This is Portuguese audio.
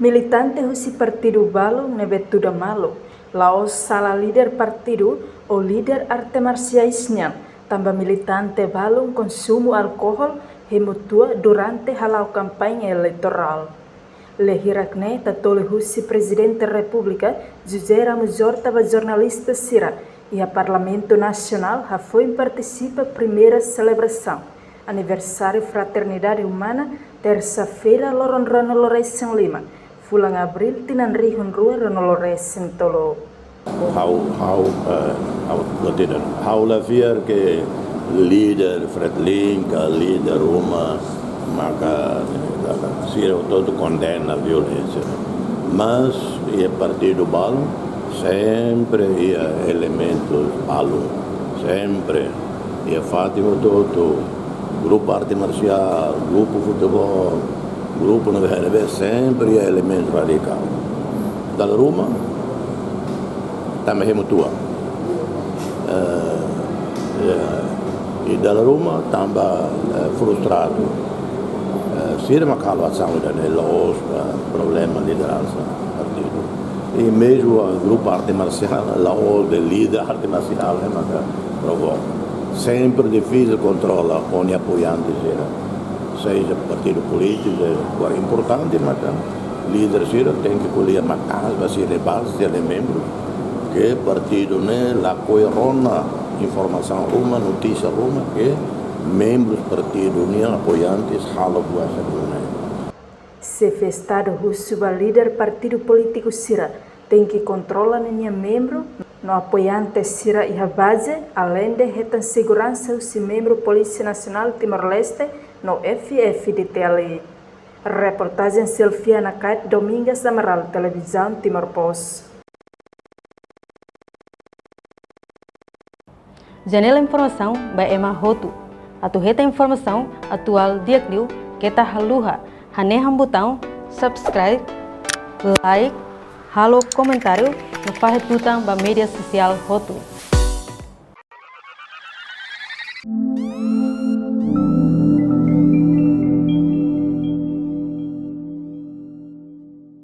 Militante husi partido Balo nebetuda malo, laos salah líder partido ou líder arte marciaisnya, tambah militante Balo consumo álcool remutua durante halau campanha eleitoral. Lehirakne tatole husi presidente da República, José Ramos Horta, jornalista Sira, e a Parlamento Nacional já foi participa primeira celebração. Aniversário Fraternidade Humana, terça-feira, Loron Lorecen Lima. Fulang Abril, tinan rihun rua Rono Lorecen Tolo. How la vier que líder Fredlinka, líder Uma, maka todo condena a violência. Mas o Partido Balo sempre há elementos Balo, sempre. E Fátima todo, grupo arte marcial, grupo futebol, grupo no VNB, sempre há elemento radical. Da Roma, também é mutua. E da Roma, também frustrado. Se uma calvação da Nelos, problema de liderança do partido. E mesmo o grupo arte marcial, lá o líder arte marcial, provou. Sempre difícil controlar onde apoiantes era. Seja partido político, é importante, mas líder tem que colher uma casa, se base de membros, que partido né, lá coerona informação, uma notícia, uma que membros do partido, união apoiantes, falam com essa coisa. Se festado russo, o líder partido político Sira tem que controlar nenhum membro, no apoiante Sira e a base, além de reter segurança os membros Polícia Nacional Timor-Leste no FF de TLI. Reportagem Silvia Nakait, Domingas Amaral, Televisão Timor-Post. Janela Informação by Emma Hotu. Atu reta informação atual diakliu kita haluha haneham botão subscribe, like, halo comentário no faz tutang ba media social Hotu.